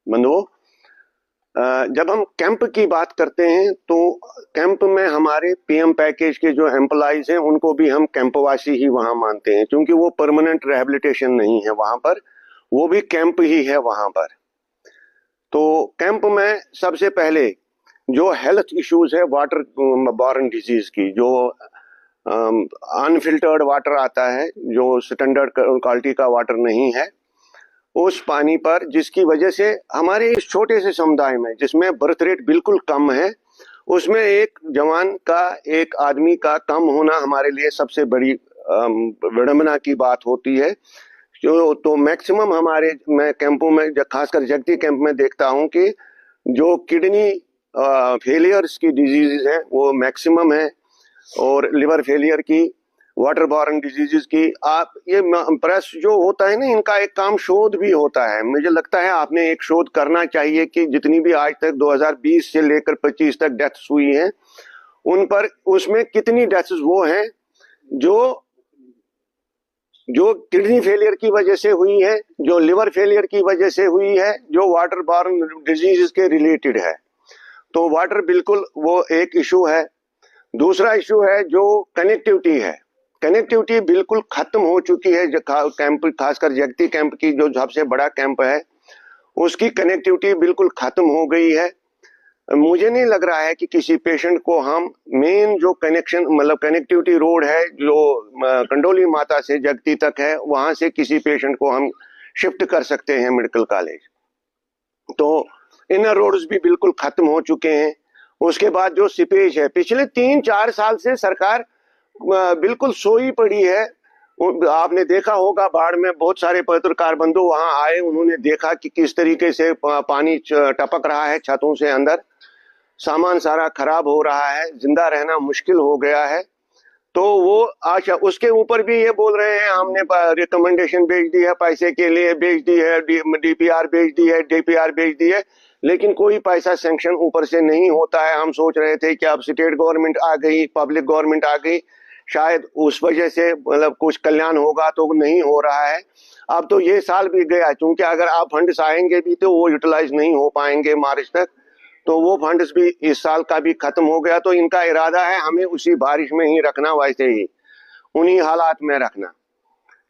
बंधुओं, जब हम कैंप की बात करते हैं तो कैंप में हमारे पीएम पैकेज के जो एम्प्लॉइज हैं उनको भी हम कैंपवासी ही वहां मानते हैं, क्योंकि वो परमानेंट रिहेबिलिटेशन नहीं है वहां पर, वो भी कैंप ही है वहां पर। तो कैंप में सबसे पहले जो हेल्थ इश्यूज है वाटर बॉर्न डिजीज की, जो अनफिल्टर्ड वाटर आता है, जो स्टैंडर्ड क्वालिटी का वाटर नहीं है, उस पानी पर, जिसकी वजह से हमारे इस छोटे से समुदाय में जिसमें बर्थ रेट बिल्कुल कम है, उसमें एक जवान का, एक आदमी का कम होना हमारे लिए सबसे बड़ी विडंबना की बात होती है। जो तो मैक्सिमम हमारे, मैं कैंपों में खासकर जगती कैंप में देखता हूं कि जो किडनी फेलियर्स की डिजीजेज हैं वो मैक्सिमम है, और लिवर फेलियर की, वाटर बॉर्न डिजीजेस की। आप ये प्रेस जो होता है ना, इनका एक काम शोध भी होता है। मुझे लगता है आपने एक शोध करना चाहिए कि जितनी भी आज तक 2020 से लेकर 25 तक डेथ्स हुई हैं, उन पर, उसमें कितनी डेथ्स वो हैं जो किडनी फेलियर की वजह से हुई है, जो लिवर फेलियर की वजह से हुई है, जो वाटर बॉर्न डिजीजेस के रिलेटेड है। तो वाटर बिल्कुल वो एक इशू है। दूसरा इशू है जो कनेक्टिविटी है। कनेक्टिविटी बिल्कुल खत्म हो चुकी है। कैंप, खासकर जगती कैंप की जो सबसे बड़ा कैंप है, उसकी कनेक्टिविटी बिल्कुल खत्म हो गई है। मुझे नहीं लग रहा है कि किसी पेशेंट को हम मेन जो कनेक्शन, मतलब कनेक्टिविटी रोड है जो कंडोली माता से जगती तक है, वहां से किसी पेशेंट को हम शिफ्ट कर सकते हैं मेडिकल कॉलेज। तो इनर रोड्स भी बिल्कुल खत्म हो चुके हैं। उसके बाद जो सीपेज है, पिछले 3-4 साल से सरकार बिल्कुल सोई पड़ी है। आपने देखा होगा, बाढ़ में बहुत सारे पत्रकार बंधु वहां आए, उन्होंने देखा कि किस तरीके से पानी टपक रहा है छतों से अंदर, सामान सारा खराब हो रहा है, जिंदा रहना मुश्किल हो गया है। तो वो आशा, उसके ऊपर भी ये बोल रहे हैं हमने रिकमेंडेशन भेज दी है, पैसे के लिए भेज दी है, डीपीआर भेज दी है, डीपीआर भेज दी है, लेकिन कोई पैसा सैंक्शन ऊपर से नहीं होता है। हम सोच रहे थे कि अब स्टेट गवर्नमेंट आ गई, पब्लिक गवर्नमेंट आ गई, शायद उस वजह से मतलब कुछ कल्याण होगा, तो नहीं हो रहा है। अब तो ये साल भी गया, क्योंकि अगर आप फंड्स आएंगे भी तो वो यूटिलाइज नहीं हो पाएंगे मार्च तक, तो वो फंड्स भी इस साल का भी खत्म हो गया। तो इनका इरादा है हमें उसी बारिश में ही रखना, वैसे ही उन्हीं हालात में रखना।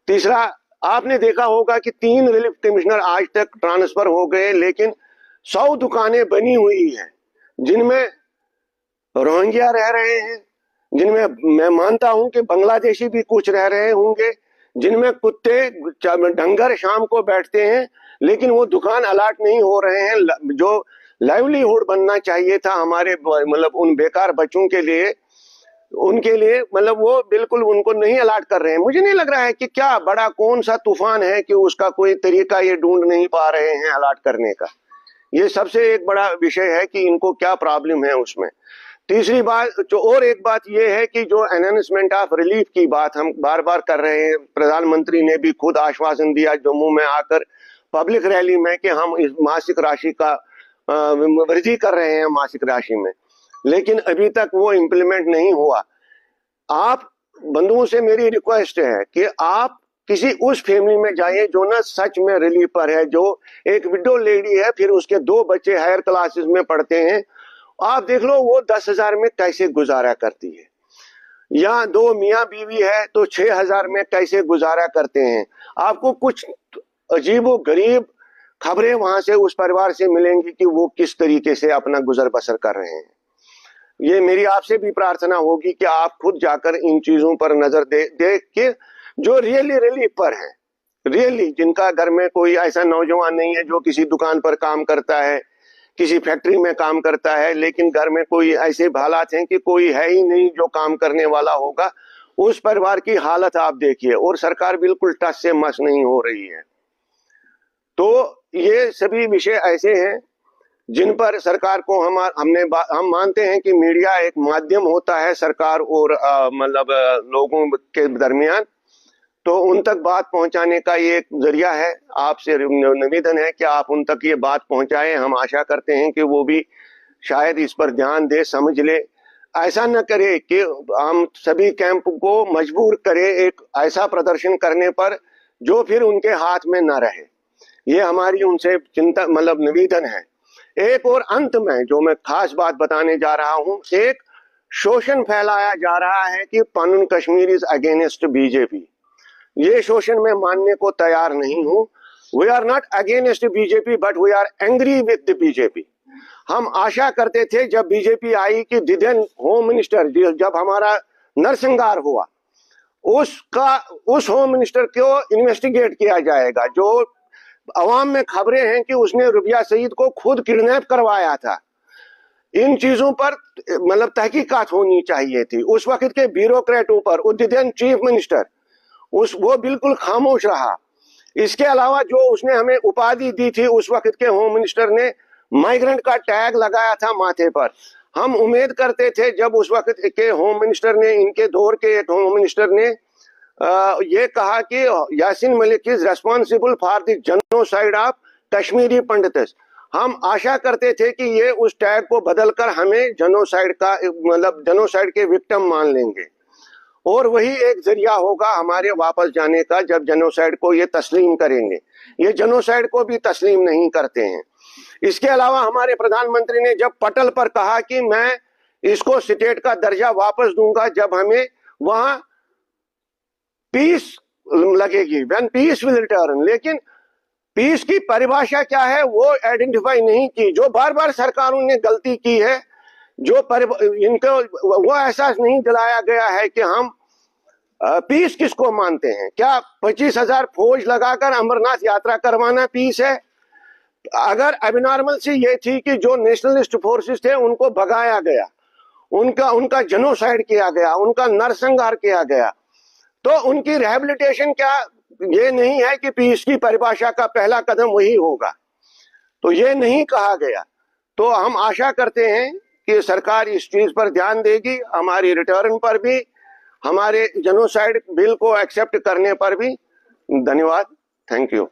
तीसरा, आपने देखा होगा कि 3 रिलीफ कमिश्नर आज तक ट्रांसफर हो गए, लेकिन 100 दुकानें बनी हुई हैं जिनमें रोहिंग्या रह रहे हैं, जिनमें मैं मानता हूं कि बांग्लादेशी भी कुछ रह रहे होंगे, जिनमें कुत्ते डंगर शाम को बैठते हैं, लेकिन वो दुकान अलाट नहीं हो रहे हैं। जो लाइवलीहुड बनना चाहिए था हमारे, मतलब उन बेकार बच्चों के लिए, उनके लिए, मतलब वो बिल्कुल उनको नहीं अलाट कर रहे हैं। मुझे नहीं लग रहा है कि क्या बड़ा कौन सा तूफान है कि उसका कोई तरीका ये ढूंढ नहीं पा रहे हैं अलाट करने का। ये सबसे एक बड़ा विषय है कि इनको क्या प्रॉब्लम है उसमें। तीसरी बात, जो और एक बात ये है कि जो एनहांसमेंट ऑफ रिलीफ की बात हम बार बार कर रहे हैं, प्रधानमंत्री ने भी खुद आश्वासन दिया जम्मू में आकर पब्लिक रैली में कि हम इस मासिक राशि का वृद्धि कर रहे हैं मासिक राशि में, लेकिन अभी तक वो इम्प्लीमेंट नहीं हुआ। आप बंधुओं से मेरी रिक्वेस्ट है कि आप किसी उस फैमिली में जाइए जो ना सच में रिलीफ पर है, जो एक विडो लेडी है, फिर उसके 2 बच्चे हायर क्लासेस में पढ़ते हैं। आप देख लो वो 10,000 में कैसे गुजारा करती है, या 2 मियाँ बीवी है तो 6,000 में कैसे गुजारा करते हैं। आपको कुछ अजीबो गरीब खबरें वहां से उस परिवार से मिलेंगी कि वो किस तरीके से अपना गुजर बसर कर रहे हैं। ये मेरी आपसे भी प्रार्थना होगी कि आप खुद जाकर इन चीजों पर नजर देख के, जो रियली रिलीफ पर है, रियली जिनका घर में कोई ऐसा नौजवान नहीं है जो किसी दुकान पर काम करता है, किसी फैक्ट्री में काम करता है, लेकिन घर में कोई ऐसे हालात हैं कि कोई है ही नहीं जो काम करने वाला होगा, उस परिवार की हालत आप देखिए। और सरकार बिल्कुल टस से मस नहीं हो रही है। तो ये सभी विषय ऐसे हैं जिन पर सरकार को हम मानते हैं कि मीडिया एक माध्यम होता है सरकार और मतलब लोगों के दरमियान, तो उन तक बात पहुंचाने का ये एक जरिया है। आपसे निवेदन है कि आप उन तक ये बात पहुंचाएं। हम आशा करते हैं कि वो भी शायद इस पर ध्यान दे, समझ ले। ऐसा न करे कि हम सभी कैंप को मजबूर करें एक ऐसा प्रदर्शन करने पर जो फिर उनके हाथ में न रहे। ये हमारी उनसे चिंता मतलब निवेदन है। एक और अंत में जो मैं खास बात बताने जा रहा हूं, एक शोषण फैलाया जा रहा है कि Panun Kashmir is against BJP. ये शोषण मैं मानने को तैयार नहीं हूं। We are not against BJP but we are angry with the BJP. हम आशा करते थे जब बीजेपी आई कि दिदेन होम मिनिस्टर, जब हमारा नरसंहार हुआ, उस होम मिनिस्टर को इन्वेस्टिगेट किया जाएगा। जो अवाम में खबरें हैं कि उसने रुबिया सईद को खुद किडनैप करवाया था, इन चीजों पर मतलब तहकीकात होनी चाहिए थी। उस वक्त के ब्यूरोक्रेटों पर उद्दिन चीफ मिनिस्टर वो बिल्कुल खामोश रहा। इसके अलावा जो उसने हमें उपाधि दी थी, उस वक्त के होम मिनिस्टर ने माइग्रेंट का टैग लगाया था माथे पर। हम उम्मीद करते थे जब उस वक्त के होम मिनिस्टर ने, इनके दौर के एक होम मिनिस्टर ने ये कहा कि Yasin Malik is responsible for the genocide of Kashmiri pandits, हम आशा करते थे कि ये उस टैग को बदलकर हमें जेनोसाइड का मतलब जेनोसाइड के विक्टिम मान लेंगे और वही एक जरिया होगा हमारे वापस जाने का, जब जेनोसाइड को ये तस्लीम करेंगे। ये जेनोसाइड को भी तस्लीम नहीं करते हैं। इसके अलावा हमारे प्रधानमंत्री ने जब पटल पर कहा कि मैं इसको स्टेट का दर्जा वापस दूंगा जब हमें वहां पीस लगेगी, व्हेन पीस विल रिटर्न, लेकिन पीस की परिभाषा क्या है वो आइडेंटिफाई नहीं की। जो बार बार सरकारों ने गलती की है, जो इनको वो एहसास नहीं दिलाया गया है कि हम पीस किसको मानते हैं। क्या 25,000 फौज लगाकर अमरनाथ यात्रा करवाना पीस है? अगर अबनॉर्मल सी ये थी कि जो नेशनलिस्ट फोर्सेस थे उनको भगाया गया, उनका जेनोसाइड किया गया, उनका नरसंहार किया गया, तो उनकी रिहेबिलिटेशन क्या ये नहीं है कि पीस की परिभाषा का पहला कदम वही होगा? तो ये नहीं कहा गया। तो हम आशा करते हैं कि सरकार इस चीज पर ध्यान देगी, हमारी रिटर्न पर भी, हमारे जेनोसाइड बिल को एक्सेप्ट करने पर भी। धन्यवाद, थैंक यू।